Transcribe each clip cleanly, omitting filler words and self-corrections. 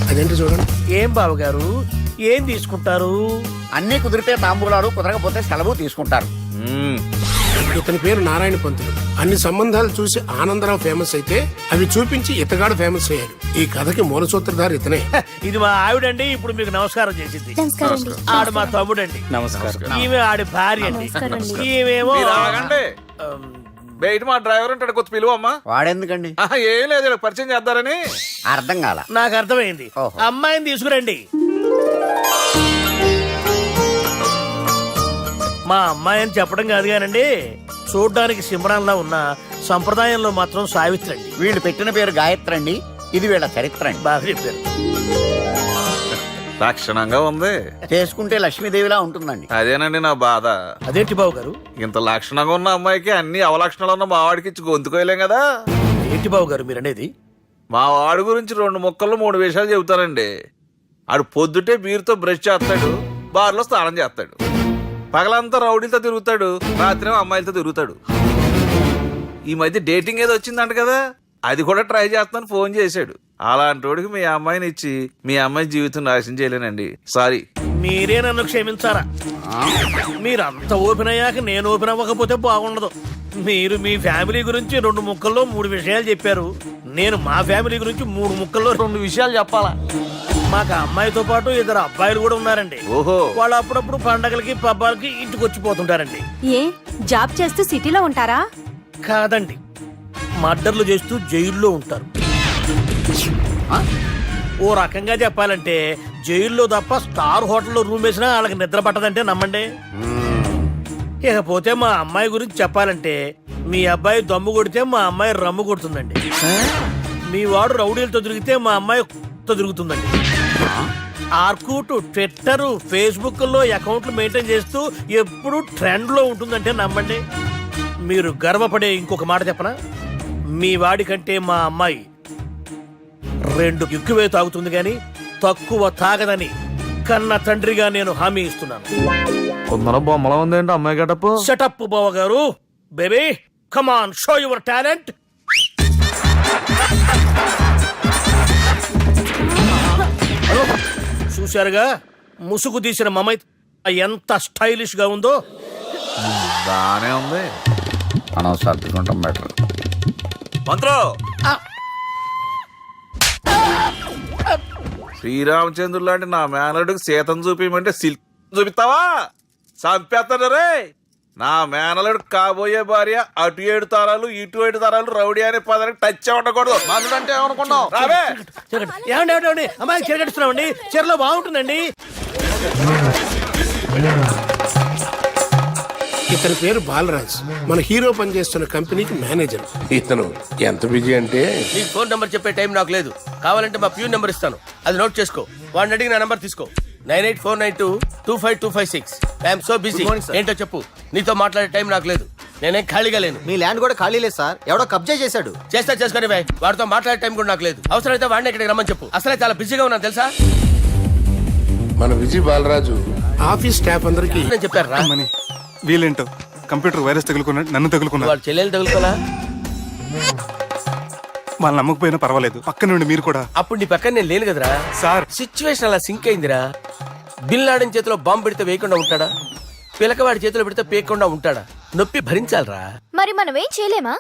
అదేంటి చూడండి. ఏం బావగారు ఏం తీసుకుంటారు? అన్ని కుదిరితే తాంబూలాలు, కుదరకపోతే సెలవు తీసుకుంటారు. ఇతని పేరు నారాయణ పంతులు. అన్ని సంబంధాలు చూసి ఆనందరావు ఫేమస్ అయితే అవి చూపించి ఇతగాడు ఫేమస్ అయ్యాడు. ఈ కథకి మూల సూత్రధారి ఇతనే. ఇది మా ఆవిడండి. ఇప్పుడు మీకు నమస్కారం చేసింది. ఆడు మా తమ్ముడండి. నమస్కారం. ఈమె ఆడి భార్య అండి. ఈమెమో బయట మా డ్రైవర్ ఉంటాడు, కొత్త పిలువమ్మా. వాడెందుకండి? ఏం లేదు, పరిచయం చేద్దారని. అర్థం కాల. నాకు అర్థమైంది. అమ్మాయిని తీసుకురండి. మా అమ్మాయి అని చెప్పడం కాదు కానండి, చూడ్డానికి సింహరాన్లా ఉన్న సంప్రదాయంలో మాత్రం సావిత్రి అండి. వీళ్ళు పెట్టిన పేరు గాయత్రి అండి. ఇది వీళ్ళ చరిత్ర అండి. బాగా చెప్పారు. లక్షణంగా ఉంది. చేసుకుంటే లక్ష్మీదేవిలా ఉంటుందండి. అదేనండి నా బాధ. అదేంటి బాబు గారు? ఇంత లక్షణంగా ఉన్న అమ్మాయికి అన్ని అవలక్షణాలు ఉన్న మా వాడికి ఇచ్చి గొంతుకోయలేం కదా. ఏంటి బాబు గారు మీరు అనేది? మా వాడి గురించి 2 ముక్కల్లో 3 విషయాలు చెబుతానండి. ఆడు పొద్దుటే బీరుతో బ్రష్ చేస్తాడు, బార్లో స్నానం చేస్తాడు, పగలంతా రౌడీలతో తిరుగుతాడు, రాత్రి అమ్మాయిలతో తిరుగుతాడు. ఈ మధ్య డేటింగ్ ఏదో వచ్చిందంట కదా, అది కూడా ట్రై చేస్తాను ఫోన్ చేశాడు. అలాంటి వాడికి మీ అమ్మాయిని ఇచ్చి మీ అమ్మాయి జీవితం నాశనం చేయలేనండి. సారీ. మీరే నన్ను క్షమించారా? మీరంత ఓపెన్ అయ్యాక నేను ఓపెన్ అవ్వకపోతే బాగుండదు. మీరు మీ ఫ్యామిలీ గురించి 2 ముక్కల్లో 3 విషయాలు చెప్పారు. నేను మా ఫ్యామిలీ గురించి 3 ముక్కల్లో 2 విషయాలు చెప్పాలా? మాకు అమ్మాయితో పాటు 2 అబ్బాయిలు కూడా ఉన్నారండి. ఓహో. వాళ్ళు అప్పుడప్పుడు పండగలకి పబ్బాలకి ఇంటికి వచ్చిపోతుంటారండి. ఏ జాబ్ చేస్తూ సిటీలో ఉంటారా? కాదండి, మర్డర్లు చేస్తూ జైల్లో ఉంటారు. ఓ రకంగా చెప్పాలంటే జైల్లో తప్ప స్టార్ హోటల్లో రూమ్ వేసినా వాళ్ళకి నిద్ర పట్టదంటే నమ్మండి. ఇకపోతే మా అమ్మాయి గురించి చెప్పాలంటే మీ అబ్బాయి దమ్ము కొడితే మా అమ్మాయి రమ్ము కొడుతుందండి. మీ వాడు రౌడీలతో తిరిగితే మా అమ్మాయి తిరుగుతుందండి. ఆర్కుట్, ట్విట్టర్, ఫేస్బుక్ లో అకౌంట్లు మెయింటైన్ చేస్తూ ఎప్పుడు ట్రెండ్ లో ఉంటుందంటే నమ్మండి. మీరు గర్వపడే ఇంకొక మాట చెప్పనా? మీ వాడి కంటే మా అమ్మాయి 2 ఎక్కువే తాగుతుంది గాని తక్కువ తాగదని కన్న తండ్రిగా నేను హామీ ఇస్తున్నాను. కొందరు బొమ్మలా ఉందేంటి అమ్మాయి గడప. షటప్ బావ గారు. Baby come on, show your talent. చూశారుగా ముసుగు తీసిన మమై ఎంత స్టైలిష్ గా ఉందో. బానే ఉంది. మనం సర్దుకుంటాం బెటర్. మంత్రో, శ్రీరామచంద్రుడు లాంటి నా మేనలుడికి సీతను చూపించమంటే సిల్క్ చూపిస్తావా? చంపేస్తాడు రే. నా మేనలుడు కాబోయే భార్య అటు 7 తరాలు ఇటు 7 తరాలు రౌడీ అనే పదానికి టచ్ ఉండకూడదు. మనుడు అంటే ఏమనుకున్నావు? రావే. ఏమండి అమ్మాయి చెరగడుస్తున్నామండి. చీరలో బాగుంటుందండి. ఇతని పేరు బాలరాజ్. మన హీరో పనిచేస్తున్న కంపెనీకి మేనేజర్. ఇతను ఎంత బిజీ అంటే నీకు ఫోన్ నెంబర్ చెప్పే టైం నాకు లేదు. కావాలంటే మా ప్యూన్ నెంబర్ ఇస్తాను, అది నోట్ చేసుకో. వాడిని అడిగి నా నెంబర్ తీసుకో. 9849225256. I'm so busy. ఏంటో చెప్పు. నీతో మాట్లాడే టైం నాకు లేదు. నేనేం ఖాళీగా లేను. మీ ల్యాండ్ కూడా ఖాళీ లేదు సార్, ఎవడో కబ్జా చేశాడు. చేస్తా చేసుకుని బాయ్. వాడితో మాట్లాడే టైం కూడా నాకు లేదు. అవసరమైతే వాడిని ఇక్కడికి రమ్మని చెప్పు. అసలే చాలా బిజీగా ఉన్నాను తెలుసా. మన విజయ్ బాలరాజు ఆఫీస్ స్టాఫ్ అందరికి నేను చెప్పారు రా. వీళ్ళేంటో కంప్యూటర్ వైరస్ తగులుకున్నాడు, నన్ను తగులుకున్నాడు. వాళ్ళ చెల్లెలు తగులుకోలా? వాళ్ళు నమ్మకపోయినా పర్వాలేదు, పక్క నుండి మీరు కూడా. అప్పుడు నీ పక్కన నేను లేను కదరా సార్. సిచ్యువేషన్ అలా సింక్ అయిందిరా. బిన్ లాడెన్ చేతిలో బాంబు పెడితే వేయకుండా ఉంటాడా? పిలకవాడి చేతిలో పెడితే పేయకుండా ఉంటాడా? నొప్పి భరించాలరా. మరి మనం ఏం చేయలేమా?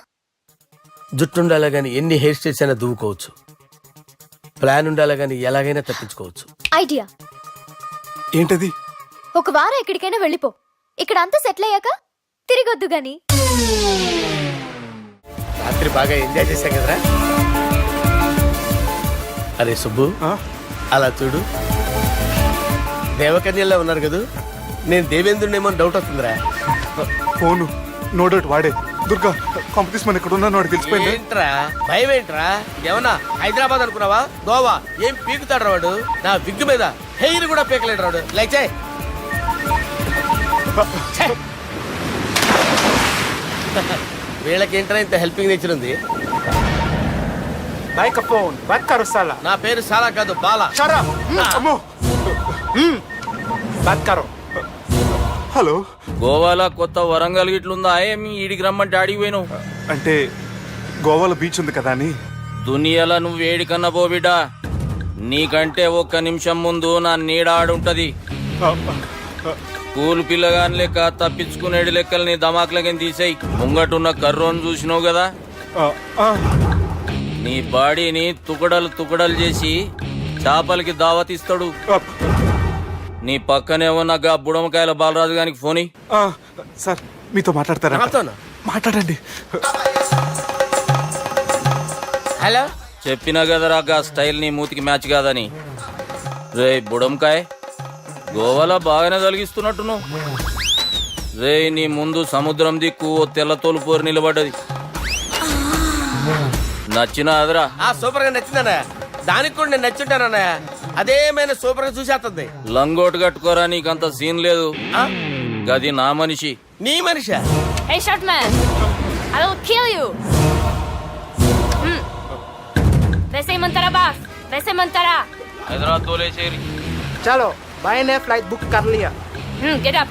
జుట్టు ఉండాలా గాని ఎన్ని హెయిర్ స్టైల్స్ అయినా దువ్వుకోవచ్చు. ప్లాన్ ఉండాలా గాని ఎలాగైనా తప్పించుకోవచ్చు. ఐడియా ఏంటది? ఒక వారం ఎక్కడికైనా వెళ్ళిపో. ఇక్కడ అంతా సెటిల్ అయ్యాక తిరిగొద్దు గాని. రాత్రి బాగా ఎంజాయ్ చేశాం కదరా. అరే సుబ్బు, అలా చూడు. దేవకన్యల్లో ఉన్నారు కదా. నేను దేవేంద్రునేమో డౌట్ వస్తుందిరా. ఫోను నో డౌట్ వాడే. దుర్గా కాంపిటీషన్ మన ఇక్కడ ఉన్నాను, వాడు తెలిసిపోయింది. ఏంట్రా భయం ఏంట్రా? ఏమన్నా హైదరాబాద్ అనుకున్నావా? గోవా ఏం పీకుతాడు వాడు. నా విగ్గు మీద హెయిర్ కూడా పీకలేడు వాడు. లైక్ వీళ్ళకేంట్రా ఇంత హెల్పింగ్ నేచర్ ఉంది. నా పేరు సాలా కాదు, బాలా. హలో, గోవాలో కొత్త వరంగల్ గిట్లుందా? ఏమి ఈడికి రమ్మంటే అడిగి పోయినావు? అంటే గోవాలో బీచ్ ఉంది కదా అని. దునియాలో నువ్వు ఏడికన్నా పో బిడ్డా. నీకంటే ఒక్క నిమిషం ముందు నా నీడ ఆడుంటది. స్కూల్ పిల్లగాని లెక్క తప్పించుకునేడు లెక్కల్ని దమాకులకి తీసేయి. ముంగటున్న కర్రోని చూసినావు కదా, నీ బాడీని తుకడలు తుకడలు చేసి చేపలకి దావతిస్తాడు. నీ పక్కనే ఉన్న గా బుడమకాయల బాలరాజు గారికి ఫోని. సార్ మీతో మాట్లాడతారా? నాతోనా? మాట్లాడండి. హలో, చెప్పినా కదరా గా స్టైల్ నీ మూతికి మ్యాచ్ కాదని. రే బుడంకాయ్, గోవాలో బాగానే తొలగిస్తున్నట్టు నువ్వు. రే నీ ముందు సముద్రం దిక్కు ఓ తెల్ల తోలు పోరు నిలబడ్డది. నచ్చిన అదరా? సూపర్ గా నచ్చిందన్నయ్య. దానికి కూడా నేను నచ్చుంటానన్నయ్య. అదేమైనా సూపర్ గా చూసేస్తుంది. లంగోటు కట్టుకోరా, నీకంత సీన్ లేదు. గది నా మనిషి. నీ Manisha? Hey, short man! I will kill you! वैसे ही मंतरा बास, वैसे मंतरा. హైదరాబాద్ తోలేసేరి. చలో బాయ్ నే ఫ్లైట్ బుక్ కర్ లియా. Get up!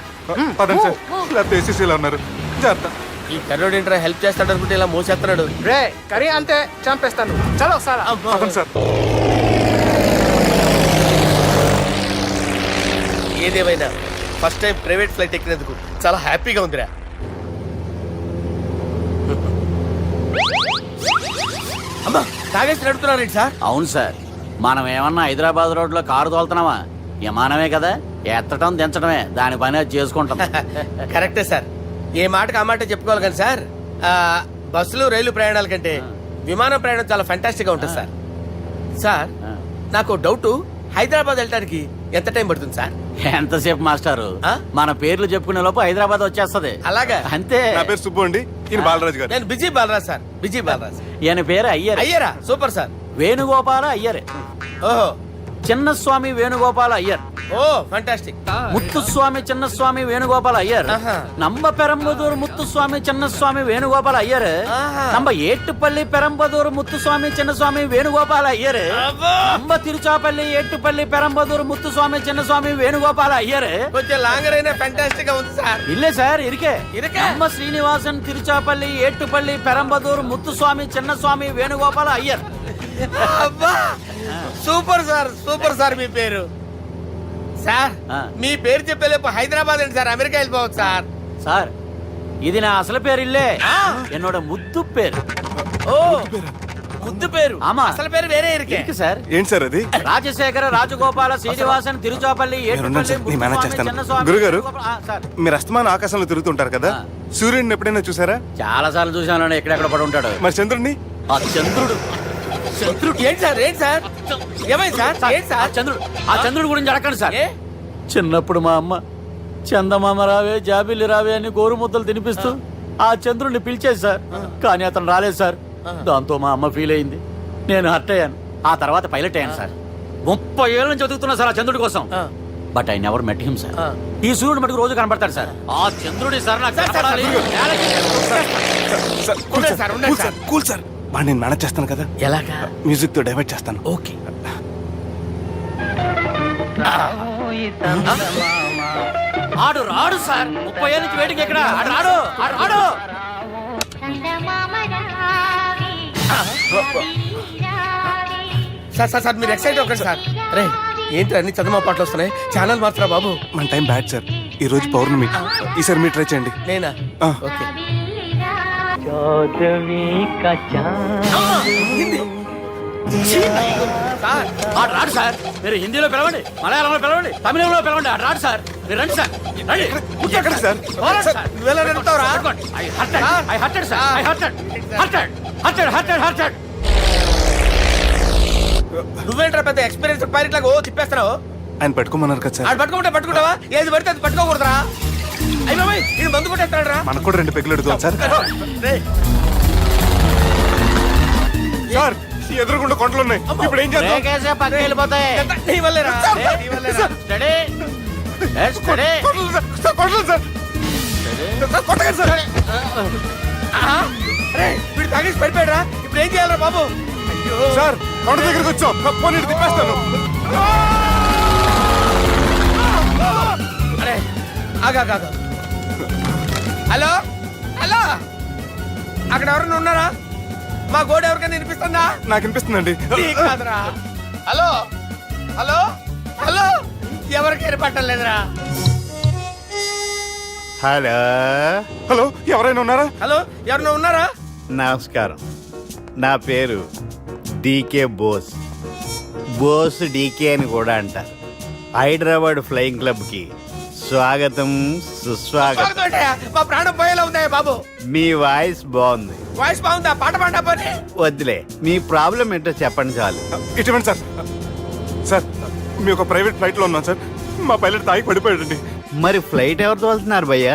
పదండి సార్, లేకపోతే ఏసీసీలో ఉన్నారు. జాగ్రత్త. ఈ కర్రోడు ఏంట్రా హెల్ప్ చేస్తాడు అనుకుంటే ఇలా మోసేస్తున్నాడు. రే కరీ అంతే చంపేస్తాను. చలో సార్. పదండి సార్. ఏదేమైనా ఫస్ట్ టైం ప్రైవేట్ ఫ్లైట్ ఎక్కినందుకు చాలా హ్యాపీగా ఉందిరా. అమ్మా తాగేసి నడుపుతున్నారేంటి సార్? అవును సార్, మనం ఏమన్నా హైదరాబాద్ రోడ్లో కారు తోలుతున్నామా? విమానమే కదా, ఎత్తటం దించడమే దాని పని అది చేసుకుంటాం. కరెక్టే సార్. ఏ మాటకు ఆ మాట చెప్పుకోవాలి కానీ సార్, బస్సులు రైలు ప్రయాణాల కంటే విమానం ప్రయాణం చాలా ఫెంటాస్టిక్ గా ఉంటుంది సార్. సార్ నాకు డౌట్, హైదరాబాద్ వెళ్ళడానికి ఎంత టైం పడుతుంది సార్? ఎంతసేపు మాస్టారు, మన పేర్లు చెప్పుకునే లోపు హైదరాబాద్ వచ్చేస్తది. అలాగా? అంతే. నా పేరు సుబ్బు అండి, ఈయన బాలరాజు గారు. నేను busy Balaraj sir. Busy Balaraj. ఈయన పేరు అయ్యర్. అయ్యరా? Super sir. వేణుగోపాల అయ్యర్. ఓహో, చిన్నస్వామి వేణుగోపాల అయ్యర్. ఓ ఫంటాస్టిక్. ముత్తుస్వామి చిన్నస్వామి వేణుగోపాల అయ్యర్. నంబ పెరంబదూరు ముత్తుస్వామి చిన్నస్వామి వేణుగోపాల అయ్యర్. నంబ ఏట్టుపల్లి పెరంబదూరు ముత్తుస్వామి చిన్నస్వామి వేణుగోపాల అయ్యర్. నంబ తిరుచాపల్లి ఏట్టుపల్లి పెరంబదూరు ముత్తుస్వామి చిన్నస్వామి వేణుగోపాల అయ్యర్. కొంచెం లాంగర్ అయినా ఫంటాస్టిక్ గా ఉంది సార్. ఇల్లే సార్, ఇరికే. ఇరికే? నంబ శ్రీనివాసన్ తిరుచాపల్లి ఏట్టుపల్లి పెరంబదూరు ముత్తుస్వామి చిన్నస్వామి వేణుగోపాల అయ్యర్. అబ్బా సూపర్ సార్, సూపర్ సార్. మీ పేరు సార్, మీ పేరు చెప్పేలేపు హైదరాబాద్ అండి సార్, అమెరికా వెళ్ళిపోవచ్చు సార్. సార్ ఇది నా అసలు పేరు ఇల్లే, ఎన్నోడ ముద్దు పేరు. ఓ ముద్దు పేరు. ఆమా. అసలు పేరు వేరే ఇరికే సార్. ఏంటి సార్ అది? రాజశేఖర రాజగోపాల శ్రీనివాసన్ తిరుచాపల్లి నేను మేనేజ్ చేస్తాను. గురుగారు, మీరు అస్తమానం ఆకాశంలో తిరుగుతుంటారు కదా, సూర్యుడిని ఎప్పుడైనా చూసారా? చాలా సార్లు చూసాను, ఎక్కడెక్కడ పడి ఉంటాడు. మరి చంద్రుడిని? ఆ చంద్రుడు. చంద్రుడు ఏంటి సార్? ఏంటి సార్? ఏమైంది సార్? ఏంటి సార్? చంద్రుడు గురించి అడగండి సార్. చిన్నప్పుడు మా అమ్మ చందమామ రావే జాబిల్లి రావే అని గోరు ముద్దలు తినిపిస్తూ ఆ చంద్రుడిని పిలిచేది సార్. కానీ అతను రాలేదు సార్. దాంతో మా అమ్మ ఫీల్ అయింది, నేను హర్ట్ అయ్యాను. ఆ తర్వాత పైలట్ అయ్యాను సార్. 30 ఏళ్ళ నుంచి చదువుతున్నా సార్ ఆ చంద్రుడి కోసం. But I never met him sir. ఈ సూర్యుడు మటుకు రోజు కనబడతాడు సార్. ఆ చంద్రుడి సార్ నాకు కనపడాలి. కూల్ సార్, వాడిని నేను మేనేజ్ చేస్తాను కదా. ఎలాగా? మ్యూజిక్ తో డైవర్ట్ చేస్తాను. ఓకే. ఆడు రాడు సార్, 30 ఏళ్ళ నుంచి వేటికి ఎక్కడ ఆడు రాడు. ఆడు రాడు. సార్ సార్ సార్ మీరు ఎక్సైట్ అవ్వకండి సార్. రే ఏంటి అన్ని చదువు పాటలు వస్తున్నాయి, ఛానల్ మాత్రం బాబు. మన టైం బ్యాడ్ సార్, ఈ రోజు పౌర్ణమి. ఈసారి మీరు ట్రై చేయండి. నేనా? ఆ. ఓకే. సార్ ఆడు రాడు సార్. మీరు హిందీలో పిలవండి, మలయాళంలో పిలవండి, తమిళంలో పిలవండి. ఆడు రాడు సార్. మీరు రండి సార్, రండి. ఎక్కడ సార్? పోరాడు సార్. నువ్వెలా నడుపుతావురా? I hurted, sir. I hurted. నువ్వేంట్రా పెద్ద ఎక్స్పీరియన్స్ పైరెట్ లాగా ఓ తిప్పేస్తున్నావు? ఆయన పెట్టుకోమన్నారు కదా సార్. ఆడు పట్టుకుంటే పట్టుకుంటావా? ఏది పడితే అది పట్టుకోకూడదురా? అయ్యి బాబాయ్ ఇది మందు కొట్టేస్తాడు రా. మనకు కూడా 2 పెగ్గులు ఎడుతాం సార్. సార్ ఎదురుకుండా కొండలు ఉన్నాయి, ఇప్పుడు ఏం చేద్దాం? బ్రేకేసే పక్కకి వెళ్ళిపోతాయి. నీ వల్లేరా? నీ వల్లేరా? Steady. Let's steady. కొండలు సార్, కొండలు సార్. కొట్టండి సార్. అరే వీడు తాగేసి పడిపోయాడురా, ఇప్పుడు ఏం చేయాలరా బాబు? అయ్యో సార్ కొండ దగ్గరికి వచ్చాం, పోనీ ఇటు తిప్పేస్తాను. అరే ఆగా. హలో హలో, అక్కడ ఎవరైనా ఉన్నారా? మా గోడ ఎవరికైనా వినిపిస్తుందా? నాకు అనిపిస్తుందండి. నీకు కాదురా. హలో పట్టం లేదురా. హలో హలో ఎవరైనా ఉన్నారా? హలో, ఎవరన్నా ఉన్నారా? నమస్కారం, నా పేరు డీకే బోస్. బోస్ డీకే అని కూడా అంటారు. హైదరాబాద్ ఫ్లయింగ్ క్లబ్కి స్వాగతం, సుస్వాగతం. స్వాగతం ఏంటయ్యా? మా ప్రాణం పోయేలా ఉందయ్యా బాబు. మీ వాయిస్ బాగుంది. వాయిస్ బాగుందా? పాట పాడా పోనీ. వద్దులే, మీ ప్రాబ్లం ఏంటో చెప్పండి చాలు. ఇటువంటి సార్ సార్ మీ ఒక ప్రైవేట్ ఫ్లైట్ లో ఉన్నాం సార్. మా పైలట్ తాగి పడిపోయాడండి. మరి ఫ్లైట్ ఎవరితో వెళ్తున్నారు భయ్యా?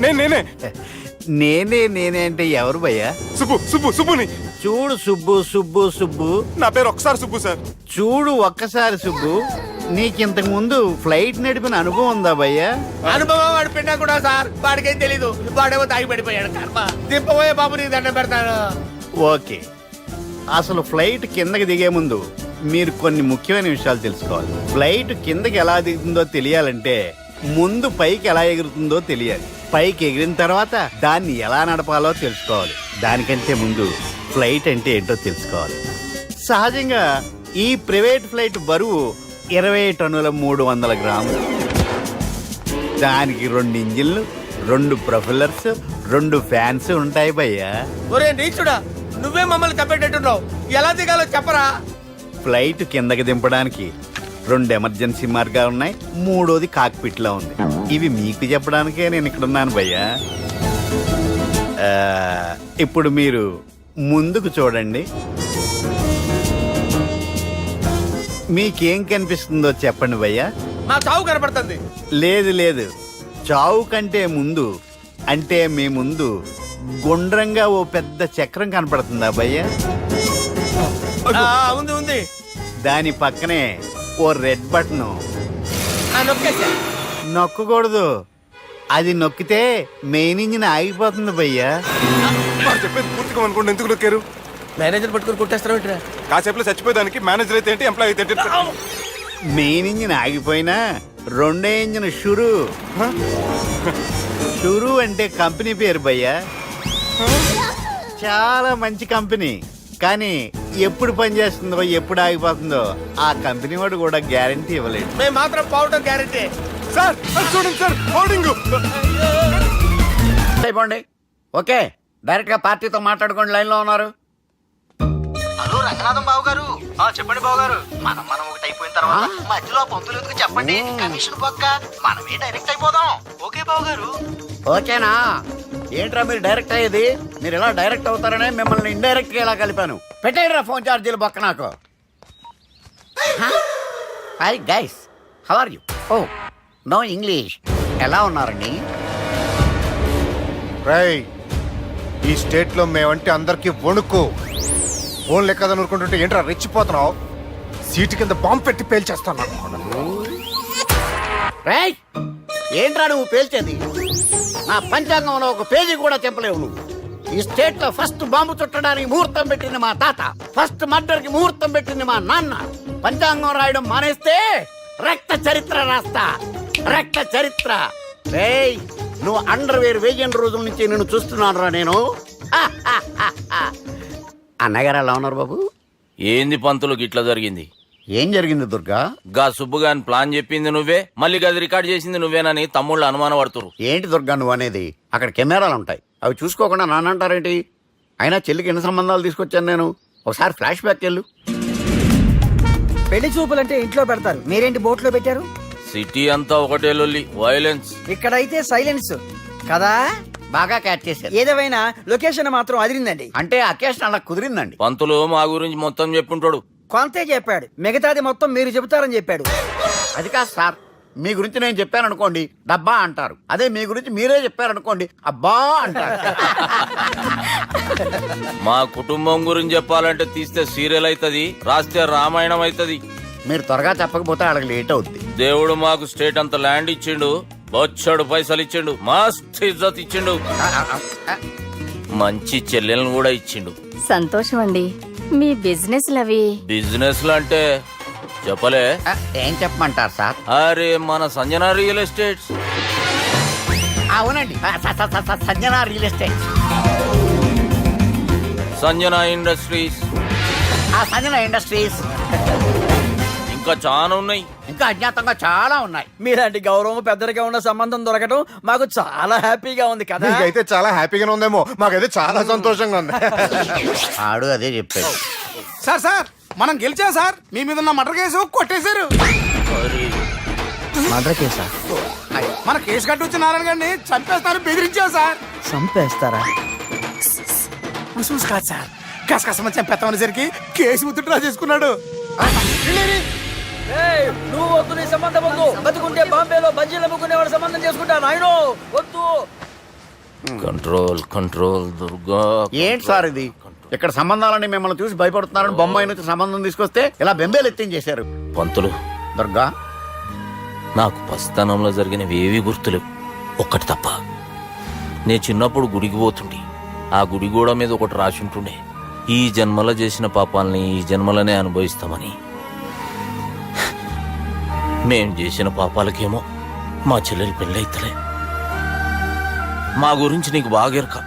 నేనే నేనే అంటే ఎవరు భయ్యా? సుబ్బుని. చూడు సుబ్బు సుబ్బు సుబ్బు, నా పేరు ఒకసారి సుబ్బు సార్. చూడు ఒక్కసారి సుబ్బు, నీకింతకు ముందు ఫ్లైట్ నడిపిన అనుభవం ఉందా భయ్యా? అనుభవం వాడు పిన్నా కూడా సార్, వాడికేం తెలీదు. వాడేమో తాగి పడిపోయాడు. కర్మ. దింపబోయే బాబు నీకు దండం పెడతాను. ఓకే, అసలు ఫ్లైట్ కిందకి దిగే ముందు మీరు కొన్ని ముఖ్యమైన విషయాలు తెలుసుకోవాలి. ఫ్లైట్ కిందకి ఎలా దిగుతుందో తెలియాలంటే ముందు పైకి ఎలా ఎగురుతుందో తెలియాలి. పైకి ఎగిరిన తర్వాత దాన్ని ఎలా నడపాలో తెలుసుకోవాలి. దానికంటే ముందు ఫ్లైట్ అంటే ఏంటో తెలుసుకోవాలి. సహజంగా ఈ ప్రైవేట్ ఫ్లైట్ బరువు 20 టన్నుల 300 గ్రాములు. దానికి 2 ఇంజిన్లు, 2 ప్రొఫెల్లర్స్, 2 ఫ్యాన్స్ ఉంటాయి భయ్యా. ఒరే నీచుడా, నువ్వే మమ్మల్ని తప్పేటట్టున్నావు. ఎలా దిగాలో చెప్పరా? ఫ్లైట్ కిందకి దింపడానికి 2 ఎమర్జెన్సీ మార్గాలు ఉన్నాయి. 3వది కాక్పిట్ లో ఉంది. ఇవి మీకు చెప్పడానికే నేను ఇక్కడ ఉన్నాను భయ్యా. ఇప్పుడు మీరు ముందుకు చూడండి. మీకేం కనిపిస్తుందో చెప్పండి భయ్యా. మా చావు కనపడుతుంది. లేదు, చావు కంటే ముందు అంటే మీ ముందు గుండ్రంగా ఓ పెద్ద చక్రం కనపడుతుందా భయ్యా? ఉంది. దాని పక్కనే ఓ రెడ్ బటన్. నొక్కేసా. నొక్కకూడదు, అది నొక్కితే మెయిన్ ఇంజిన్ ఆగిపోతుంది భయ్యా. వాడు చెప్పేది పూర్తిగా అనుకోండి. ఎందుకు నొక్కారు? మేనేజర్ పట్టుకుని కుట్టేస్తారా ఏంట్రా? కాసేపులో చచ్చిపోయేదానికి మేనేజర్ అయితే ఏంటి, ఎంప్లాయ్ అయితే ఏంటి? మెయిన్ ఇంజిన్ ఆగిపోయినా 2వ ఇంజిన్ షురు అంటే కంపెనీ పేరు భయ్యా. చాలా మంచి కంపెనీ, కానీ ఎప్పుడు పనిచేస్తుందో ఎప్పుడు ఆగిపోతుందో ఆ కంపెనీ వాడు కూడా గ్యారంటీ ఇవ్వలేడు. మేము మాత్రం పోవటం గ్యారెంటీ. సార్ అది చూడండి సార్, హోర్డింగ్. అయిపోండి. ఓకే, డైరెక్ట్ గా పార్టీతో మాట్లాడుకోండి. లైన్ లో ఉన్నారు. హలో రంగనాథం బాబు గారు. చెప్పండి బాబు గారు. మనం ఒకటి అయిపోయిన తర్వాత మధ్యలో పంతులు ఎందుకు చెప్పండి. కమిషన్ పక్క మనమే డైరెక్ట్ అయిపోదాం. ఓకే బాబు గారు. ఓకేనా? ఏంట్రా మీరు డైరెక్ట్ అయ్యేది? మీరు ఎలా డైరెక్ట్ అవుతారనే మిమ్మల్ని ఇండైరెక్ట్ గా ఎలా కలిపాను. పెట్టేయరా ఫోన్ ఛార్జీలు బొక్క నాకు. Hi guys, how are you? Oh no English. ఎలా ఉన్నారండి? రేయ్, ఈ స్టేట్ లో మేమంటే అందరికి వణుకు. ఫోన్ లెక్క అనుకుంటుంటే ఏంట్రా రెచ్చిపోతున్నావు? సీటు కింద బాంబు పెట్టి పేల్చేస్తాను. రేయ్, ఏంట్రా నువ్వు పేల్చేది? నా పంచాంగంలో ఒక పేజీ కూడా చెప్పలేవు నువ్వు. ఈ స్టేట్ లో ఫస్ట్ బాంబు చుట్టడానికి ముహూర్తం పెట్టింది మా తాత, ఫస్ట్ మర్డర్ కి ముహూర్తం పెట్టింది మా నాన్న. పంచాంగం రాయడం మానేస్తే రక్త చరిత్ర రాస్తా, రక్త చరిత్ర. రేయ్, నువ్వు అండర్వేర్ వేయని రోజుల నుంచి నేను చూస్తున్నాను రా నేను. అన్నగారు ఎలా ఉన్నారు బాబు? ఏంది పంతులు గిట్లా జరిగింది? ఏం జరిగింది దుర్గా? గా సుబ్బుగాని ప్లాన్ చెప్పింది నువ్వే, మళ్ళీ గది రికార్డ్ చేసింది నువ్వేనని తమ్ముళ్ళు అనుమాన పడుతురు. ఏంటి దుర్గా నువ్వు అనేది? అక్కడ కెమెరాలు ఉంటాయి, అవి చూసుకోకుండా నాన్నంటారేంటి? అయినా చెల్లికి ఎన్ని సంబంధాలు తీసుకొచ్చాను నేను. ఒకసారి ఫ్లాష్ బ్యాక్ వెళ్ళు. పెళ్లి చూపులంటే ఇంట్లో పెడతారు, మీరేంటి బోట్లో పెట్టారు? సిటీ అంతా ఒకటే లొల్లి, వైలెన్స్. ఇక్కడైతే సైలెన్స్ కదా. బాగా క్యాచ్ చేశారు. ఏదేమైనా లొకేషన్ మాత్రం అదిరిందండి. అంటే అకేషన్ అలా కుదిరిందండి. పంతులు మా గురించి మొత్తం చెప్పుంటాడు. కొంతే చెప్పాడు, మిగతాది మొత్తం మీరు చెబుతారని చెప్పాడు. అది కాదు సార్, మీ గురించి నేను చెప్పాను అనుకోండి డబ్బా అంటారు, అదే మీ గురించి మీరే చెప్పారనుకోండి అబ్బా అంటారు. మా కుటుంబం గురించి చెప్పాలంటే తీస్తే సీరియల్ అవుతుంది, రాస్తే రామాయణం అవుతుంది. మీరు త్వరగా చెప్పకపోతే వాళ్ళకి లేట్ అవుద్ది. దేవుడు మాకు స్టేట్ అంత ల్యాండ్ ఇచ్చిండు, బొచ్చడు పైసలు ఇచ్చిండు, మస్త్ ఇజ్జత్ ఇచ్చిండు, మంచి చెల్లెలను కూడా ఇచ్చిండు. సంతోషం అండి. మీ బిజినెస్ లవి బిజినెస్ అంటే చెప్పలే. ఏం చెప్పమంటారు సార్? అరే మన సంజన రియల్ ఎస్టేట్స్. అవునండి, Sanjana real estate, Sanjana industries, Sanjana industries. ఇంకా చాలా ఉన్నాయి. ఇంకా అజ్ఞాతంగా చాలా ఉన్నాయి. మీలాంటి గౌరవం పెద్దరిగా ఉన్న సంబంధం దొరకడం మాకు చాలా హ్యాపీగా ఉంది కదా. మీకైతే చాలా హ్యాపీగానే ఉందేమో, మాకైతే చాలా సంతోషంగా ఉంది. ఆడు అదే చెప్పాడు. సార్ మనం గెలిచాం సార్. మీ మీద ఉన్న మర్డర్ కేసు కొట్టేశారు. మర్డర్ కేసా? మన కేసు కట్టి వచ్చిన నారాయణ గారిని చంపేస్తాను బెదిరించాం సార్. చంపేస్తారా? చూసి కాదు సార్, కసకసమని చంపేస్తామనేసరికి కేసు విత్డ్రా చేసుకున్నాడు. నువ్వు వద్దు, నీ సంబంధం వద్దు. బతుకుంటే బాంబేలో బజ్జీలు అమ్ముకునేవాడు సంబంధం చేసుకుంటాను. ఆయన వద్దు. Control control Durga. ఏంటి సార్ ఇది? ఇక్కడ సంబంధాలని మిమ్మల్ని చూసి భయపడుతున్నారని బొమ్మాయి నుంచి సంబంధం తీసుకొస్తే ఇలా బెంబేలు ఎత్తించేశారు. పంతులు, దుర్గా, నాకు పసితనంలో జరిగినవి ఏవి గుర్తులేవు, ఒక్కటి తప్ప. నేను చిన్నప్పుడు గుడికి పోతుండే. ఆ గుడి గోడ మీద ఒకటి రాసి ఉంటుండే, ఈ జన్మలో చేసిన పాపాలని ఈ జన్మలనే అనుభవిస్తామని. మేం చేసిన పాపాలకేమో మా చెల్లెలు పెళ్ళైతలే. మా గురించి నీకు బాగెరక.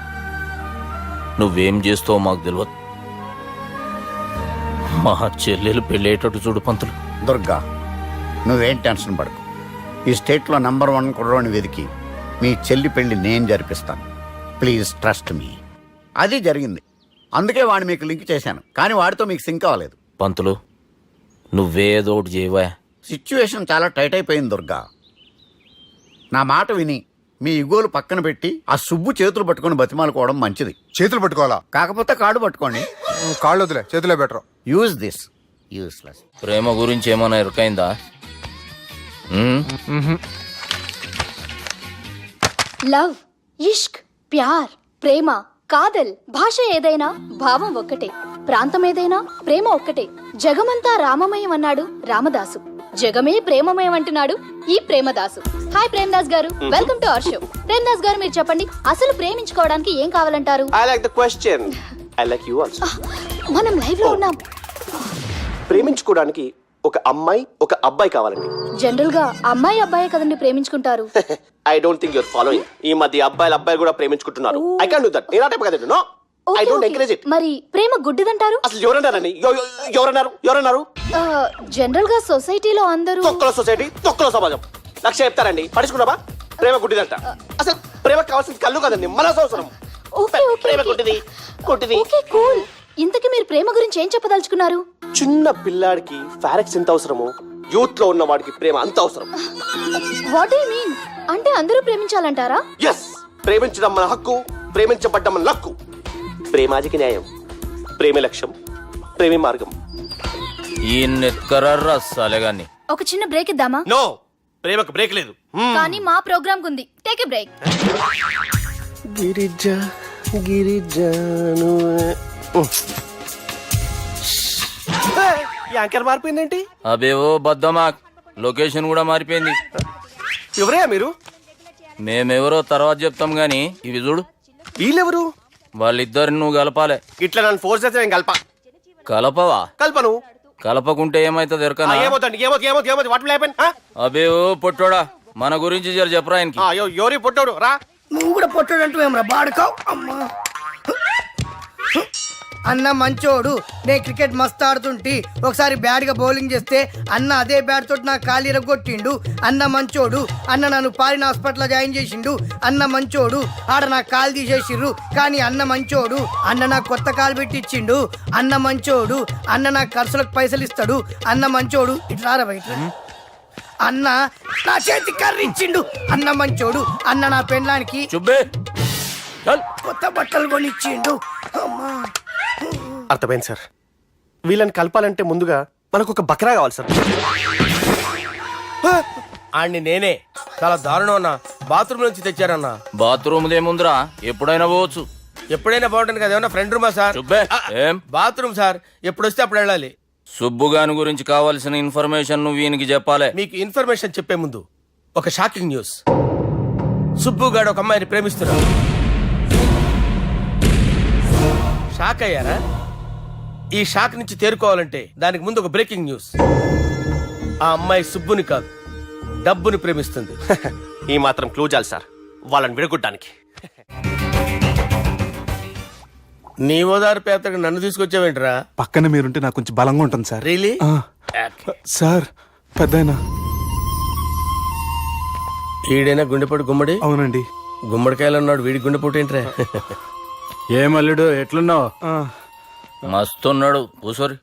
నువ్వేం చేస్తావో మాకు తెలియదు. మా చెల్లెలు పెళ్ళేటట్టు చూడు పంతులు. దుర్గా, నువ్వేం టెన్షన్ పడకు. ఈ స్టేట్లో నంబర్ 1 కుర్రోని వెతికి మీ చెల్లి పెళ్లి నేను జరిపిస్తాను. Please trust me. అది జరిగింది, అందుకే వాడిని మీకు లింక్ చేశాను. కానీ వాడితో మీకు సింక్ అవ్వలేదు. పంతులు, నువ్వేదో ఒకటి చేయవా. సిచ్యువేషన్ చాలా టైట్ అయిపోయింది దుర్గా. నా మాట విని మీ ఇగోలు పక్కన పెట్టి ఆ సుబ్బు చేతులు పట్టుకొని బతిమాలుకోవడం మంచిది. చేతులు పట్టుకోవాలా? కాకపోతే కాడు పట్టుకోండి. కాళ్ళు వదిలే, చేతులే బెటర్. Use this. యూస్లెస్. ప్రేమ గురించి ఏమైనా ఎరకైందా? లవ్, ఇష్క్, ప్యార్, ప్రేమ, కాదల్, భాష ఏదైనా భావం ఒక్కటే, ప్రాంతం ఏదైనా ప్రేమ ఒక్కటే. జగమంతా రామమయం అన్నాడు రామదాసు, జగమే ప్రేమమయం అంటున్నాడు ఈ ప్రేమదాసు. హాయ్ ప్రేమదాస్ గారు, welcome to our show. Premadasa గారు, మీరు చెప్పండి, అసలు ప్రేమించుకోవడానికి ఏం కావాలంటారు? I like the question. I like you also. మనం లైవ్ లో ఉన్నాం. ప్రేమించుకోవడానికి ఒక అమ్మాయి ఒక అబ్బాయి కావాలండి. జనరల్ గా అమ్మాయి అబ్బాయి కదండి ప్రేమించుకుంటారు. I don't think your following. ఈ మధ్య అబ్బాయిలు కూడా ప్రేమించుకుంటున్నారు. I can't do that. నేను ఆ టైప్ కదండి. No, I don't encourage it. మరి ప్రేమ గుడ్డిదంటారు? అసలు ఎవరన్నారని? ఎవరన్నారు? జనరల్ గా సొసైటీలో అందరూ తొక్కలో సొసైటీ, తొక్కలో సమాజం లక్ష చెప్తారండి. పడుచుకున్నావా? ప్రేమ గుడ్డిదంట. అసలు ప్రేమ కావాల్సిన కళ్ళు కదండి, మనసు అవసరం. ప్రేమ గుడ్డిది. Okay, cool. ఇంతకీ మీరు ప్రేమ గురించి ఏం చెప్పదలుచుకున్నారు? చిన్న పిల్లాడికి ఫారెక్స్ ఎంత అవసరమో యూత్ లో ఉన్న వాడికి ప్రేమ అంత అవసరం. What do you mean? అంటే అందరూ ప్రేమించాలంటారా? ఎస్, ప్రేమించడం మన హక్కు, ప్రేమించబడ్డం మన లక్కు. ప్రేమాజికి న్యాయం, ప్రేమే లక్ష్యం, ప్రేమే మార్గం. ఈ నెత్కరర్రా సాలెగాన్ని. ఒక చిన్న బ్రేక్ ఇద్దామా? నో, ప్రేమకు బ్రేక్ లేదు. కానీ మా ప్రోగ్రామ్ కుంది. Take a break. గిరిజాను యాంకర్ మారిపోయిందేంటి? అబేవో బద్దమా, లొకేషన్ కూడా మారిపోయింది. ఎవరయ్యా మీరు? మేమెవరో తర్వాత చెప్తాం గాని ఇవి చూడు. వీళ్ళెవరు? వాళ్ళిద్దరిని నువ్వు కలపాలే. ఇట్లా నన్ను ఫోర్స్ చేస్తే నేను కలపవా? కల్పను. కలపకుంటే ఏమైతుంది ఎరకనా? ఏమవుతుంది? వాటి హ్యాపెన్? అబేవో పొట్టోడా, మన గురించి జర చెప్పరా ఆయనకి. ఎవరి పొట్టాడు రా. నువ్వు కూడా పొట్టాడంటూ ఏమరా బాడుకావు? అమ్మా అన్న మంచోడు. నేను క్రికెట్ మస్తు ఆడుతుంటి, ఒకసారి బ్యాట్ గా బౌలింగ్ చేస్తే అన్న అదే బ్యాట్ తోటి నా కాలు ఇరగొట్టిండు. అన్న మంచోడు. అన్న నన్ను పాలిన హాస్పిటల్ జాయిన్ చేసిండు. అన్న మంచోడు. ఆడ నా కాలు తీసేసిర్రు, కానీ అన్న మంచోడు. అన్న నాకు కొత్త కాలు పెట్టి ఇచ్చిండు. అన్న మంచోడు. అన్న నాకు ఖర్చులకు పైసలు ఇస్తాడు. అన్న మంచోడు. ఇట్లా రా బయట. అన్న నా చేతి కర్రీ ఇచ్చిండు. అన్న మంచోడు. అన్న నా పెళ్ళానికి చుబ్బే కొత్త బట్టలు కొనిచ్చిండు. అమ్మా, అర్థమైంది సార్. వీళ్ళని కలపాలంటే ముందుగా మనకు ఒక బక్రా కావాలి సార్. ఆడిని నేనే చాలా దారుణం అన్న. బాత్రూమ్ నుంచి తెచ్చారన్న. బాత్రూమ్ దేముందిరా, ఎప్పుడైనా పోవచ్చు. ఎప్పుడైనా బాగుంటుంది కదా. ఏమన్నా ఫ్రెండ్ రూమా సార్? చుబ్బే ఏం బాత్రూమ్ సార్, ఎప్పుడు వస్తే అప్పుడు వెళ్ళాలి. సుబ్బుగాని గురించి కావాల్సిన ఇన్ఫర్మేషన్ నువ్వు ఈయనకి చెప్పాలి. మీకు ఇన్ఫర్మేషన్ చెప్పే ముందు ఒక షాకింగ్ న్యూస్. సుబ్బుగాడు ఒక అమ్మాయిని ప్రేమిస్తున్నాడు. షాక్ అయ్యారా? ఈ షాక్ నుంచి తేరుకోవాలంటే దానికి ముందు ఒక బ్రేకింగ్ న్యూస్. ఆ అమ్మాయి సుబ్బుని కాదు, డబ్బుని ప్రేమిస్తుంది. ఈ మాత్రం క్లూ చాలు సార్ వాళ్ళని విడగొట్టడానికి. నీ ఓదార్పు యాత్రకు నన్ను తీసుకొచ్చావేంట్రా? పక్కన మీరుంటే నాకు కొంచెం బలంగా ఉంటుంది సార్. రియలీ? ఆ, సార్ పెద్దాయన. ఈడైనా గుండెపోటు గుమ్మడి? అవునండి. గుమ్మడికాయలు ఉన్నాడు, వీడి గుండెపోటు ఏంట్రా? ఏమల్లుడు ఎట్లున్నావు? ఆ, మస్తున్నాడు కూసోరి.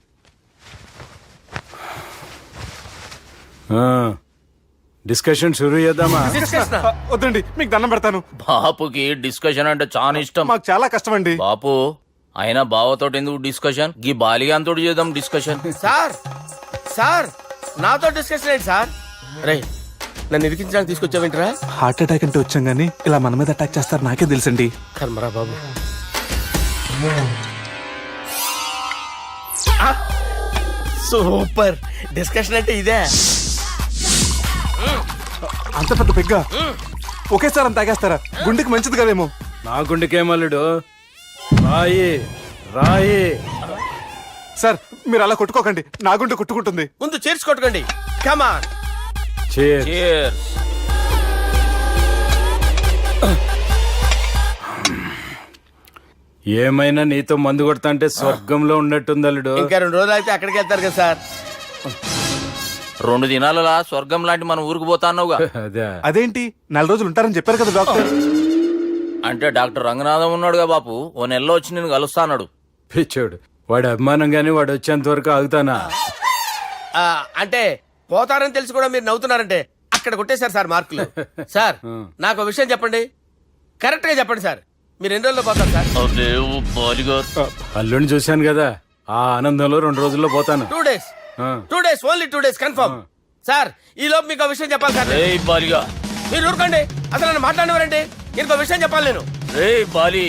డిస్కషన్ షురూ చేద్దామా? వద్దండి, మీకు దండం పెడతాను. బాపుకి డిస్కషన్ అంటే చాలా ఇష్టం. మాకు చాలా కష్టం అండి. బాపు అయినా బావతోటి ఎందుకు డిస్కషన్? గీ బాలిగాంతో చేద్దాం డిస్కషన్. సార్ సార్ నాతో డిస్కషన్ ఏంటి సార్? రే నన్ను ఇరికించడానికి తీసుకొచ్చావేంట్రా? హార్ట్ అటాక్ అంటే వచ్చాం గానీ ఇలా మన మీద అటాక్ చేస్తారు నాకే తెలుసండి. కర్మరా బాబు. సూపర్ డిస్కషన్ అంటే ఇదే. అంత పెద్ద పెగ్గ ఒకేసారి అంత తాగేస్తారా? గుండెకి మంచిది కదేమో. నా గుండెకేమల్లుడు రాయి రాయి. సార్ మీరు అలా కొట్టుకోకండి, నా గుండె కొట్టుకుంటుంది. ముందు చేర్చి కొట్టుకోండి. కమాన్. Cheers. ఏమైనా నీతో మందు కొడతా అంటే స్వర్గంలో ఉన్నట్టుంది అల్లుడు. ఇంకా 2 రోజులు అయితే అక్కడికి వెళ్తారు కదా సార్. 2 దినాలలా స్వర్గం లాంటి మన ఊరికి పోతాన్నావుగా. అదే అదేంటి 4 రోజులు ఉంటారని చెప్పారు కదా డాక్టర్. అంటే డాక్టర్ రంగనాథం ఉన్నాడుగా బాపు, ఓ నెలలో వచ్చి నేను కలుస్తాన్నాడు. పిచ్చోడు వాడి అభిమానం గాని వాడు వచ్చేంత వరకు ఆగుతానా? అంటే పోతారని తెలిసి కూడా మీరు నవ్వుతున్నారంటే అక్కడ కొట్టేశారు సార్ మార్కులు. సార్ నాకు ఒక విషయం చెప్పండి, కరెక్ట్ గా చెప్పండి సార్. మీరు ఎన్ని రోజుల్లో పోతారు సార్? అదే ఓ బాలిగా. అల్లుడిని చూశాను కదా, ఆ ఆనందంలో 2 రోజుల్లో పోతాను. 2 days. 2 days, only 2 days confirm. Sir ఈ లోపు మీకు ఒక విషయం చెప్పాలి సార్. రేయ్ బాలిగా. మీరు ఊరుకోండి, అసలు నన్ను మాట్లాడినవారండి. ఇంకో విషయం చెప్పాలి నేను. రేయ్ బాలి.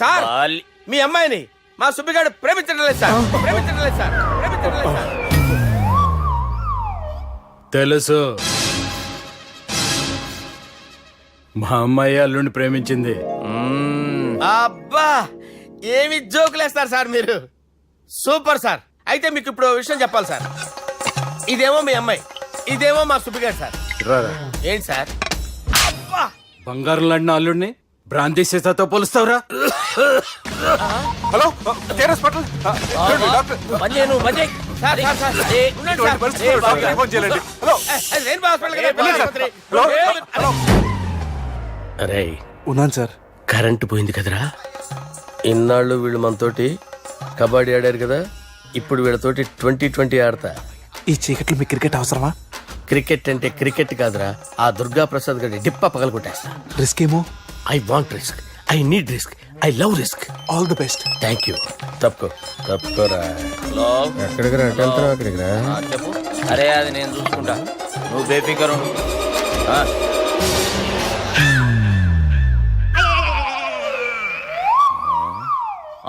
Sir Bali. మీ అమ్మాయిని మా సుబ్బిగాడు ప్రేమించడం లేదు సార్. ప్రేమించడం లేదు సార్. ప్రేమించడం లేదు సార్. తెలుసు, మా అమ్మాయి అల్లుడిని ప్రేమించింది. అబ్బా ఏమి జోకులేస్తారు సార్ మీరు. Super sir. అయితే మీకు ఇప్పుడు ఓ విషయం చెప్పాలి సార్. ఇదేమో మీ అమ్మాయి, ఇదేమో మా సుబ్బిగాడు సార్. రారా. ఏంటి సార్? అబ్బా బంగారం లాంటి నా అల్లుడిని భ్రాంతి సీతతో పోలుస్తావురా? Hello care hospital. డాక్టర్ పని చేయను, పని చేయి. సార్ సార్ సార్ ఉండండి సార్. పరిస్థితుల్లో డాక్టర్కి ఫోన్ చేయాలండి. హలో రెయిన్బో హాస్పిటల్ కదా, వెళ్ళండి సార్. ఆసుపత్రి. హలో అరే ఉన్నాను సార్. కరెంటు పోయింది కదరా. ఇన్నాళ్ళు వీళ్ళు మనతోటి కబడ్డీ ఆడారు కదా, ఇప్పుడు వీళ్ళతోటి 2020 ఆడతా. ఈ చీకట్లో మీకు క్రికెట్ అవసరమా? క్రికెట్ అంటే క్రికెట్ కాదురా, ఆ దుర్గా ప్రసాద్ గారి డిప్ప పగల కొట్టేస్తా. రిస్క్ ఏమో. I want risk, I need risk, I love risk. All the best. Thank you. తప్పుకోరా. హలో. ఎక్కడికి రా? వెళ్తారా అక్కడికి రా? చెప్పు. అరే అది నేను చూసుకుంటా, నువ్వు బేఫికర్ ఉండు.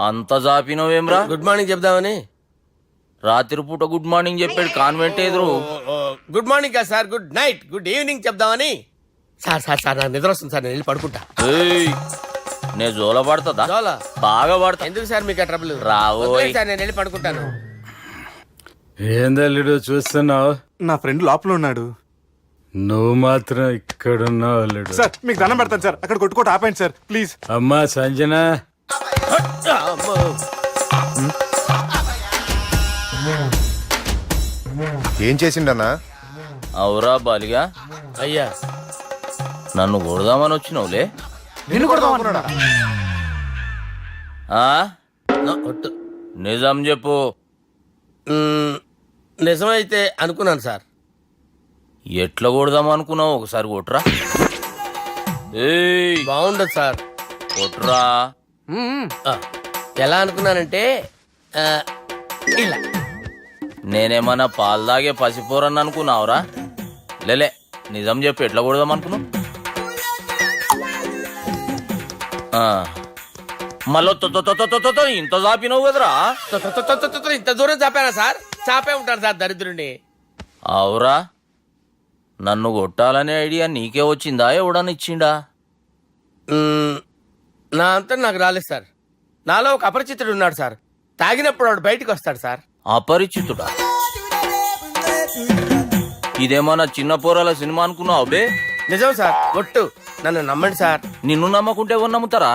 అంత జాపినవేమ్రా? గుడ్ మార్నింగ్ చెప్దామని. రాత్రి పూట గుడ్ మార్నింగ్ చెప్పాడు కాన్వెంట్ ఎదురు. గుడ్ మార్నింగ్ కాదు sir, good night, good evening చెప్దామని. సార్ సార్ సార్ నాకు నిద్ర వస్తుంది సార్, నేను వెళ్ళి పడుకుంటా. ఏయ్, నే జోల పడుతుందా? జోల? బాగా పడతా. ఎందుకు సార్ మీకు ఆ ట్రబుల్? రావోయ్. వదిలేయ్ సార్, నేను వెళ్ళి పడుకుంటాను. ఏందల్లుడు చూస్తున్నావు? నా ఫ్రెండ్ లోపల ఉన్నాడు. నువ్వు మాత్రం ఇక్కడున్నావు అల్లుడు. సార్ మీకు దండం పెడతాను సార్, అక్కడ కొట్టుకోట ఆపండి సార్ ప్లీజ్. అమ్మా సంజన, అమ్మో. ఏం చేసిండన్నా? అవురా బాలిగా, అయ్యా నన్ను కొడదామని వచ్చినావులే. నిన్ను కూడా అనుకున్నాడా? ఆ? ఒట్టు. నిజం చెప్పు. నిజమైతే అనుకున్నాను సార్. ఎట్లా కొడదాం అనుకున్నావు? ఒకసారి కొట్రా. ఏయ్, బాగుండదు సార్. కొట్రా. ఆ, ఎలా అనుకున్నానంటే ఇలా. నేనేమన్నా పాలు తాగే పసిపోరని అనుకున్నావురా? లేలే, నిజం చెప్పు, ఎట్లా కొడదాం అనుకున్నావు? మళ్ళీ ఇంత చాపినావు కదరా? ఇంత దూరం చాపానా సార్? చాపే ఉంటాను సార్ దరిద్రుడిని. అవురా, నన్ను కొట్టాలనే ఐడియా నీకే వచ్చిందా? ఎవడని ఇచ్చిండా? నా అంతా నాకు రాలేదు సార్. నాలో ఒక అపరిచితుడు ఉన్నాడు సార్. తాగినప్పుడు వాడు బయటికి వస్తాడు సార్. అపరిచితుడా? ఇదేమన్నా చిన్న పోరాల సినిమా అనుకున్నావు బే? నిజం సార్, ఒట్టు. నన్ను నమ్మండి సార్. నిన్ను నమ్మకుంటే ఎవరు నమ్ముతారా?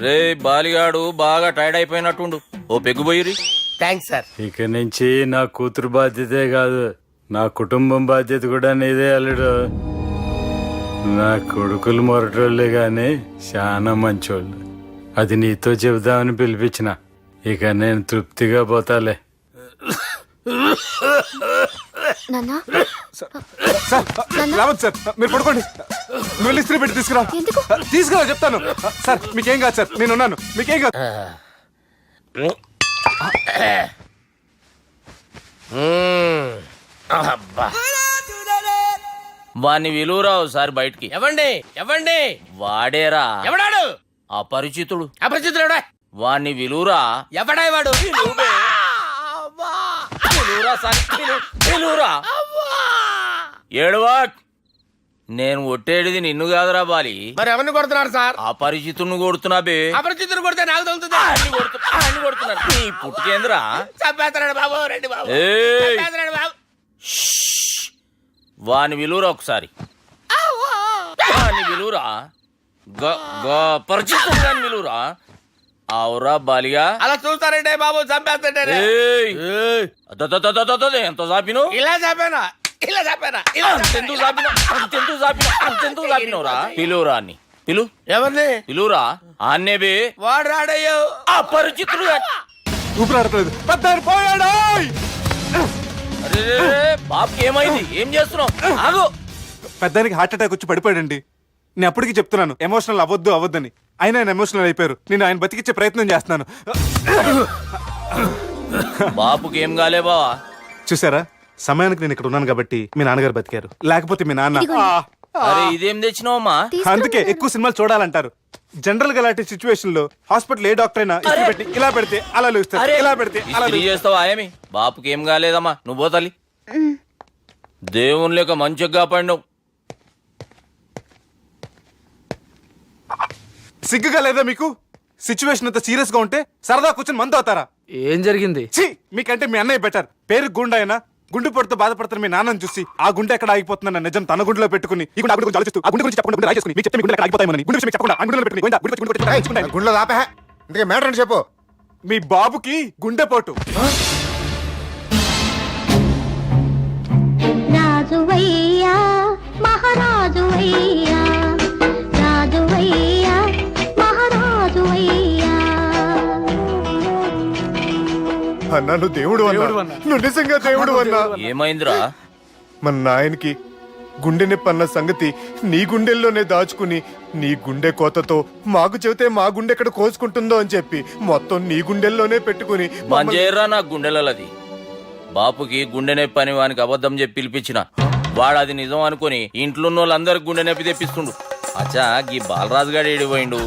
రే బాలిగాడు బాగా టైర్డ్ అయిపోయినట్టుండు, ఓ పెగ్గుబోయిరి. Thanks sir. ఇక నుంచి నా కూతురు బాధ్యతే కాదు, నా కుటుంబం బాధ్యత కూడా నీదే అల్లుడు. నా కొడుకులు మొరటోళ్ళే గాని చాలా మంచోళ్ళు. అది నీతో చెబుదామని పిలిపించిన. ఇక నేను తృప్తిగా పోతాలే. నాన్నా సార్ రావద్దు సార్, మీరు పడుకోండి. నువ్వు వెళ్ళి ఇస్త్రీ పెట్టి తీసుకురా. తీసుకురా చెప్తాను. సార్ మీకేం కాదు సార్, నేను ఉన్నాను, మీకేం కాదు. అబ్బా. వాణ్ణి విలువరావు సార్ బయటికి. ఎవండి ఎవండి వాడేరా ఎవడాడు? అపరిచితుడు. అపరిచితుడు ఎవడా? వాణ్ణి విలువరా. ఎవడా వాడు? విలువరా సార్, విలువరా. ఏడవా, నేను ఒట్టేడిది నిన్ను కాదురా బాలి. మరి ఎవరిని కొడుతున్నారు సార్? అపరిచితుడిని కొడుతున్నా బే. అపరిచితుడు కొడితే నాకు తగులుతుంది. కొడుతున్నారు నీ పుట్టుకేంద్రా. చంపేస్తున్నాడు బాబు, రండి బాబు. ఏయ్, చంపేస్తున్నాడు బాబు. వాని విలువరా ఒకసారి. వాని విలువరా. పరిచితుడు గాని విలువరా. అవురా బాలిగా. అలా చూస్తారంటే బాబు, చంపేస్తాడే. ఏయ్, ఎంత చాపిను. ఇలా చంపేనా, ఇలా చంపేనా, ఇలా అంతెందుకు చాపినవురా. పిలువురా అని పిలు. ఎవరిని పిలువురా. ఆన్నే బే. వాడు రాడయ్యో. అపరిచితుడు గాని. ఊపిరాడట్లేదు, పెద్ద పోయాడు. అరే బాబుకి ఏమైంది? ఏం చేస్తున్నావు? ఆగు. పెద్దానికి హార్ట్ అటాక్ వచ్చి పడిపోయాడండి. నేను అప్పటికి చెప్తున్నాను ఎమోషనల్ అవ్వద్దని. అయినా ఆయన ఎమోషనల్ అయిపోయారు. నేను ఆయన బతికిచ్చే ప్రయత్నం చేస్తున్నాను. బాబుకి ఏం కాలే బావా. చూసారా, సమయానికి నేను ఇక్కడ ఉన్నాను కాబట్టి మీ నాన్నగారు బతికారు. లేకపోతే మీ నాన్న. అరే ఇదేం తెచ్చినావమ్మా? అందుకే ఎక్కువ సినిమాలు చూడాలంటారు. జనరల్ గా అలాంటి సిచ్యువేషన్ లో హాస్పిటల్ ఏ డాక్టర్ అయినా ఇస్త్రీ పెట్టి ఇలా పెడితే అలా లూస్తారు, ఇలా పెడితే అలా ఇస్త్రీ చేస్తావా ఏమి? బాపుకి ఏం కాలేదమ్మా, నువ్వు పోతల్లి. దేవుని లేక మంచిగా పడినావు. సిగ్గుగా లేదా మీకు? సిచ్యువేషన్ అంత సీరియస్ గా ఉంటే సరదా కూర్చొని మందు అవుతారా? ఏం జరిగింది? ఛీ, మీకంటే మీ అన్నయ్య బెటర్. పేరు గుండె అయినా గుండె పొడితో బాధపడతారు మీ నాన్నని చూసి. ఆ గుండె ఎక్కడ ఆగిపోతుందన్న నిజం తన గుండెలో పెట్టుకుని ఈ గుండె గురించి ఆలోచిస్తూ ఆ గుండె గురించి చెప్పకుండా గుండె రాజేసుకుని మీకు చెప్తే మీ గుండె ఎక్కడ ఆగిపోతాయని గుండె విషయం చెప్పకుండా ఆ గుండెలో పెట్టుకుని గుండెలో ఆపే. ఇందుకే మ్యాటర్ అని చెప్పు. మీ బాబుకి గుండెపోటు. రాజువయ్యా మహారాజువయ్యా, రాజువయ్యా మహారాజువయ్యా. అన్నా నువ్వు దేవుడు అన్నా, నువ్వు నిజంగా దేవుడు అన్నా. ఏమైందిరా? మన నాయనకి గుండె నొప్పి అన్న సంగతి నీ గుండెల్లోనే దాచుకుని నీ గుండె కోతతో మాకు చెబితే మా గుండె ఎక్కడ కోసుకుంటుందో అని చెప్పి మొత్తం నీ గుండెల్లోనే పెట్టుకుని మంజేరా నా గుండెలది. బాపుకి గుండె నొప్పి అని వానికి అబద్ధం చెప్పి పిలిపించిన. వాడు అది నిజం అనుకుని ఇంట్లో ఉన్న వాళ్ళందరికి గుండె నొప్పి తెప్పిస్తుండు. అచ్చా గీ బాలరాజు గారు ఏడిపోయిండు.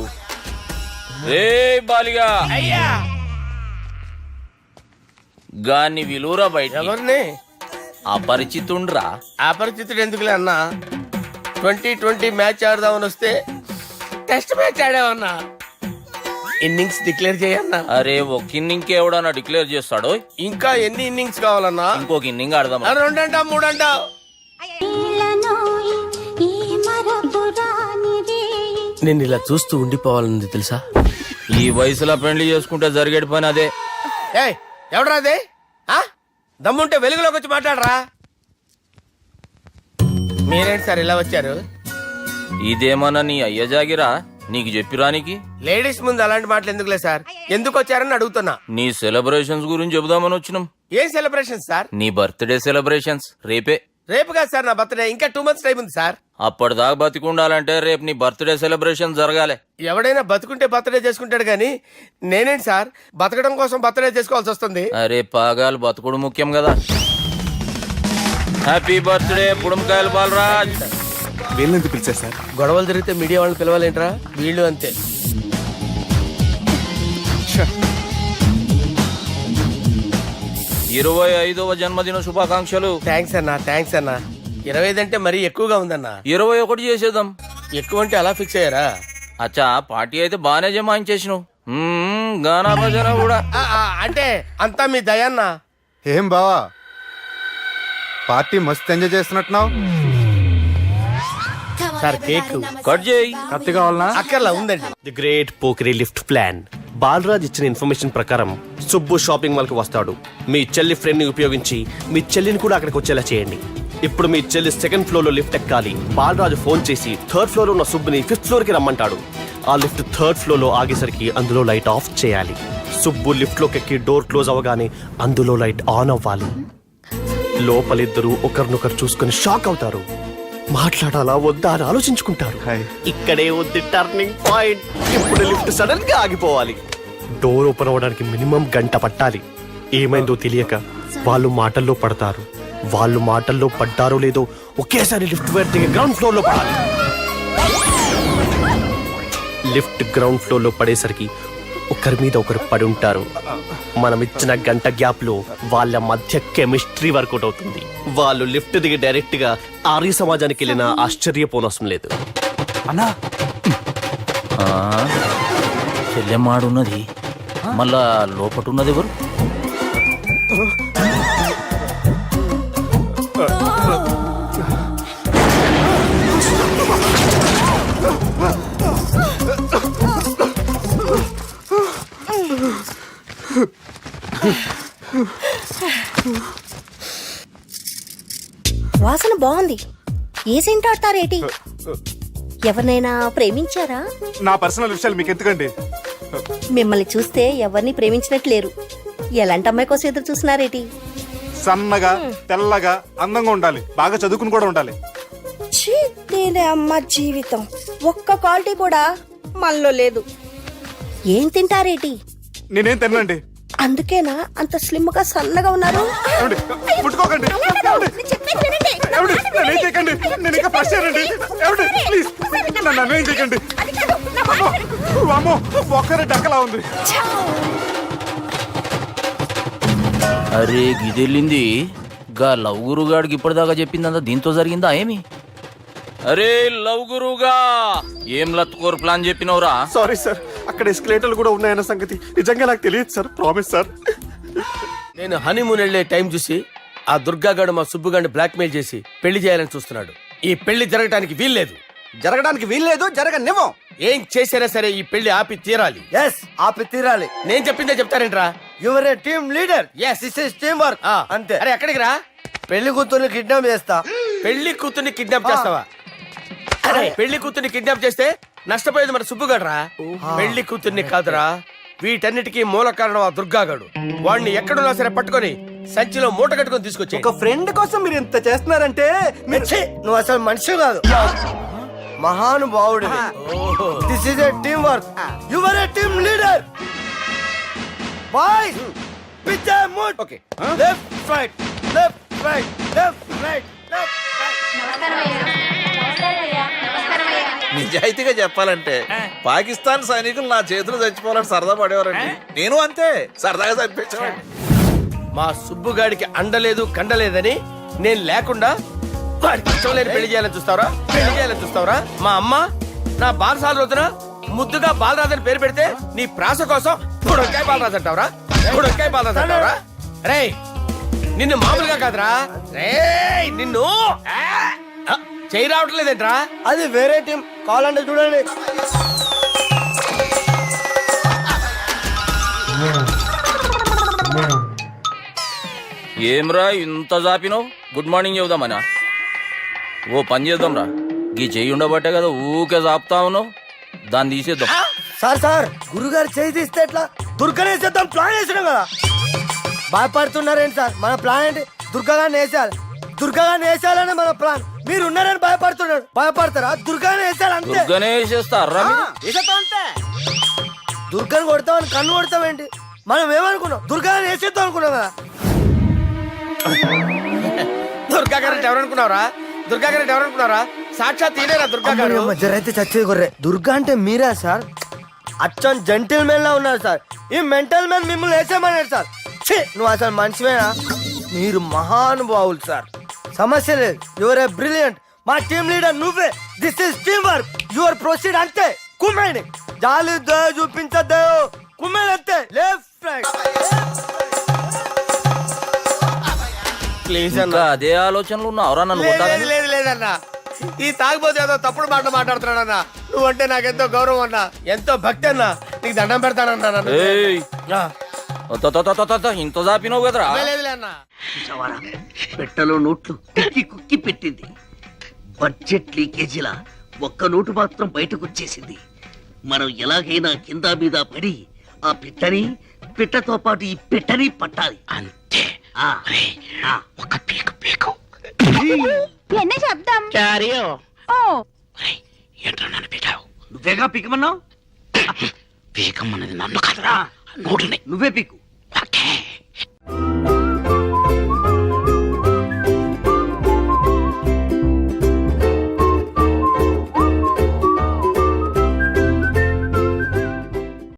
రే బాలిగా, అయ్యా గాన్ని విలువరా బయట. ఎవరిని? అపరిచితుండ్రా. అపరిచితుడు ఎందుకులే అన్నా. 2020 మ్యాచ్ ఆడదామని వస్తే టెస్ట్ మ్యాచ్ ఆడామన్నా. ఇన్నింగ్స్ డిక్లేర్ చేయన్నా. అరే ఒక ఇన్నింగ్ ఎవడన్నా డిక్లేర్ చేస్తాడో? ఇంకా ఎన్ని ఇన్నింగ్స్ కావాలన్నా? ఇంకొక ఇన్నింగ్ ఆడదాం. 2 అంటావు 3 అంటావు. నేను ఇలా చూస్తూ ఉండిపోవాలని తెలుసా? ఈ వయసులో పెళ్లి చేసుకుంటే జరిగేటి పని అదే. ఏయ్ ఎవడరా అదే? దమ్ముంటే వెలుగులోకి వచ్చి మాట్లాడరా. మీరేంటి సార్ ఇలా వచ్చారు? ఇదేమన్నా నీ అయ్య జాగిరా నీకు చెప్పిరానికి? లేడీస్ ముందు అలాంటి మాటలు ఎందుకులే సార్, ఎందుకు వచ్చారని అడుగుతున్నా. నీ సెలబ్రేషన్స్ గురించి చెబుదామని వచ్చినాం. ఏం సెలబ్రేషన్ సార్? నీ బర్త్డే సెలబ్రేషన్స్ రేపే. రేపు కాదు సార్ నా బర్త్డే, ఇంకా 2 months టైం ఉంది సార్. అప్పటిదాకా బతికుండాలంటే రేపు నీ బర్త్డే సెలబ్రేషన్ జరగాలి. ఎవడైనా బతుకుంటే బర్త్డే చేసుకుంటాడు గానీ నేనేంటి సార్ బతకడం కోసం బర్త్డే చేసుకోవాల్సి వస్తుంది? అరే పాగాలు బతుకుడు ముఖ్యం కదా. హ్యాపీ బర్త్డే పుడంకాయలు బాలరాజ్. వీళ్ళెందుకు పిలిచారు సార్? గొడవలు జరిగితే మీడియా వాళ్ళని పిలవాలేంట్రా? వీళ్ళు అంతే. 25వ జన్మదిన శుభాకాంక్షలు. థ్యాంక్స్ అన్నా, థ్యాంక్స్ అన్నా. 25 అంటే మరీ ఎక్కువగా ఉందన్నా. 21 చేసేద్దాం. ఎక్కువ అంటే అలా ఫిక్స్ అయ్యారా? అచ్చా పార్టీ అయితే బానే జమాయించేసినావు. గానా భజన కూడా. అంటే అంతా మీ దయన్నా. ఏం బావా పార్టీ మస్తు ఎంజాయ్ చేస్తున్నట్టున్నావు. సార్ కేక్ కట్ చేయి. కత్తి కావాలనా? అక్కర్లా ఉందండి. ది గ్రేట్ పోకరీ లిఫ్ట్ ప్లాన్. బాలరాజ్ ఇచ్చిన ఇన్ఫర్మేషన్ ప్రకారం సుబ్బు షాపింగ్ మాల్ కి వస్తాడు. మీ చెల్లి ఫ్రెండ్ ని ఉపయోగించి మీ చెల్లిని కూడా అక్కడికి వచ్చేలా చేయండి. ఇప్పుడు మీ చెల్లి సెకండ్ ఫ్లోర్ లో లిఫ్ట్ ఎక్కాలి. బాలరాజు ఫోన్ చేసి థర్డ్ ఫ్లోర్ లో ఉన్న సుబ్బుని ఫిఫ్త్ ఫ్లోర్ కి రమ్మంటాడు. ఆ లిఫ్ట్ థర్డ్ ఫ్లోర్ లో ఆగేసరికి అందులో లైట్ ఆఫ్ చేయాలి. సుబ్బు లిఫ్ట్ లోకి ఎక్కి డోర్ క్లోజ్ అవ్వగానే అందులో లైట్ ఆన్ అవ్వాలి. లోపలిద్దరూ ఒకరినొకరు చూసుకుని షాక్ అవుతారు. మాట్లాడాలా వద్దా అని ఆలోచించుకుంటారు. ఇక్కడే ఉంది టర్నింగ్ పాయింట్. ఇప్పుడు లిఫ్ట్ సడన్ గా ఆగిపోవాలి. డోర్ ఓపెన్ అవ్వడానికి మినిమం గంట పట్టాలి. ఏమైందో తెలియక వాళ్ళు మాటల్లో పడతారు. వాళ్ళు మాటల్లో పడ్డారో లేదో ఒకేసారి లిఫ్ట్ దిగి గ్రౌండ్ ఫ్లోర్ లో పడాలి. లిఫ్ట్ గ్రౌండ్ ఫ్లోర్ లో పడేసరికి ఒకరి మీద ఒకరు పడి ఉంటారు. మనం ఇచ్చిన గంట గ్యాప్ లో వాళ్ళ మధ్య కెమిస్ట్రీ వర్కౌట్ అవుతుంది. వాళ్ళు లిఫ్ట్ దిగి డైరెక్ట్ గా ఆర్య సమాజానికి వెళ్ళినా ఆశ్చర్యపోనవసరం లేదు. అన్నా చెల్లెమ్మాడున్నది, మళ్ళా లోపటున్నది ఎవరు? వాసన బాగుంది. ఏ సెంట్ ఆడతారేటి? ఎవరినైనా ప్రేమించారా? నా పర్సనల్ విషయాలు మీకు ఎందుకండి? మిమ్మల్ని చూస్తే ఎవరిని ప్రేమించినట్లేరు. ఎలాంటి అమ్మాయి కోసం ఎదురు చూస్తున్నారేటి? సన్నగా తెల్లగా అందంగా ఉండాలి, బాగా చదువుకుని కూడా ఉండాలి. ఛీ, నేనే అమ్మ జీవితం. ఒక్క క్వాలిటీ కూడా మనలో లేదు. ఏం తింటారేటి? నేనేం తినండి. అందుకేనా అంత స్లిమ్ గా సన్నగా ఉన్నారు? ముట్టుకోకండి. నన్ను ఏం చేయకండి. నేను ఇంకా ఫస్ట్ ఇయర్ అండి. ప్లీజ్ నన్ను ఏం చేయకండి. ఒక్కరే డక్కలా ఉంది. అరే గిదెళ్ళింది. గా లవ్ గురుగాడికి ఇప్పటిదాకా చెప్పిందంతా దీంతో జరిగిందా ఏమి? అరే లవ్ గురుగా, ఏం లత్కోర్ ప్లాన్ చెప్పినవురా? సారీ సార్, అక్కడ ఎస్కలేటర్లు కూడా ఉన్నాయన్న సంగతి నిజంగా నాకు తెలియదు సార్. Promise sir. నేను హనీమూన్ వెళ్లే టైం చూసి ఆ దుర్గాగాడు మా సుబ్బుగాడిని బ్లాక్మెయిల్ చేసి పెళ్లి చేయాలని చూస్తున్నాడు. ఈ పెళ్లి జరగటానికి వీల్లేదు. జరగడానికి వీల్లేదు, జరగనివ్వం. ఏం చేసినా సరే ఈ పెళ్లి ఆపి తీరాలి. ఆపి తీరాలి. నేను చెప్పిందే చెప్తారేంట్రా? Your a team leader. Yes. This is team work. అంతే. అరే ఎక్కడికి రా? పెళ్లి కూతుర్ని కిడ్నాప్ చేస్తా. పెళ్లి కూతుర్ని కిడ్నాప్ చేస్తావా? అరే పెళ్లి కూతుర్ని కిడ్నాప్ చేస్తే నష్టపోయేది మన సుబ్బుగాడ్రా. పెళ్లి కూతుర్ని కాదురా, వీటన్నిటికీ మూల కారణం ఆ దుర్గాగాడు. వాడిని ఎక్కడున్నా సరే పట్టుకొని సంచిలో మూట కట్టుకొని తీసుకొచ్చి. ఒక ఫ్రెండ్ కోసం మీరు ఇంత చేస్తున్నారంటే నువ్వు అసలు మనిషి కాదు, మహానుభావుడు. This is a team work. Your a team leader. Boys pitch move. Okay, left right left right left right left right. నిజాయితీగా చెప్పాలంటే పాకిస్తాన్ సైనికులు నా చేతులు చచ్చిపోవాలని సరదా పడేవారండి. నేను అంతే సరదాగా చంపించేవాడిని. మా సుబ్బుగాడికి అండలేదు కండలేదని నేను లేకుండా వాడికి ఇష్టం లేని పెళ్లి చేయాలని చూస్తావరా? పెళ్లి చేయాలని చూస్తావరా? మా అమ్మ నా బాలసాల రోజున ముద్దుగా బాలరాజు అని పేరు పెడితే నీ ప్రాస కోసం బుడకాయ బాలరాజు అంటావరా? బుడకాయ బాలరాజు అంటావరా? రే నిన్ను మామూలుగా కాదురా, రే నిన్ను చేయి రావట్లేదేంట్రా? అది వేరే టీం, కావాలంటే చూడండి. ఏమ్రా ఇంత జాపినావు? Good morning చెబుదామనా? ఓ పని చేద్దాంరా, గీ చెయ్యి ఉండబట్టే కదా ఊకే జాపుతా ఉన్నావు. దాన్ని తీసేద్దాం. సార్ గురుగారు చేయి తీస్తే ఎట్లా? దుర్గనేసేద్దాం ప్లాన్ వేసినాం కదా. భయపడుతున్నారేంటి సార్? మన ప్లాన్ ఏంటి? దుర్గాగాన్ని వేసేయాలి. దుర్గాగాన్ని వేసేయాలని మన ప్లాన్. మీరు ఉన్నారని భయపడుతున్నాడు. భయపడతారా? దుర్గాని వేసేయాలి అంతే. దుర్గనే వేసేస్తారా? అంతే. దుర్గాని కొడతామని కన్ను కొడతామేంటి? మనం ఏమనుకున్నాం? దుర్గాని వేసేద్దాం అనుకున్నాం కదా. దుర్గా గారు ఎవరనుకున్నారా? దుర్గా గారు ఎవరనుకున్నారా? సాక్షాత్ ఈడేరా దుర్గా గారు. మధ్యరైతే చచ్చే గొర్రె. దుర్గా అంటే మీరా సార్? అచ్చం జెంటిల్ మెన్ లా ఉన్నారు సార్. ఈ మెంటల్ మెన్ మిమ్మల్ని వేసేమన్నాడు సార్. నువ్వు అసలు మనిషివేనా? మీరు మహానుభావులు సార్. సమస్య లేదు. Your a brilliant. మా టీమ్ లీడర్ నువ్వే. This is team work. Your proceed అంతే. కుమ్మేని జాలి చూపించద్దు. కుమ్మేని అంతే. Left right. ప్లీజ్ ఇంకా అదే ఆలోచనలు ఉన్నావురా నన్ను కొట్టాలని? లేదన్నా, ఈ తాగిపోతే ఏదో తప్పుడు మాట మాట్లాడుతున్నాడన్నా. నువ్వంటే నాకెంతో గౌరవం అన్నా, ఎంతో భక్తి అన్నా. నీకు దండం పెడతానన్నా నన్ను. ఏయ్ ఆ, ఇంత జాపినావు కదరా లేదులే అన్నా. పెట్టెలో నోట్లు కుక్కి కుక్కి పెట్టింది. బడ్జెట్ లీకేజీలా ఒక్క నోటు మాత్రం బయటకు వచ్చేసింది. మనం ఎలాగైనా కింద మీద పడి ఆ పిట్టతో పాటు ఈ పెట్టని పట్టాలి. అంతే. ఒక పీకు పీకు. ఎన్న శబ్దం ఏంట్రా నన్ను పీకావు? నువ్వేగా పీకమన్నావు. పీకమన్నది నన్ను కదరా, నోటుని. నువ్వే పీకు.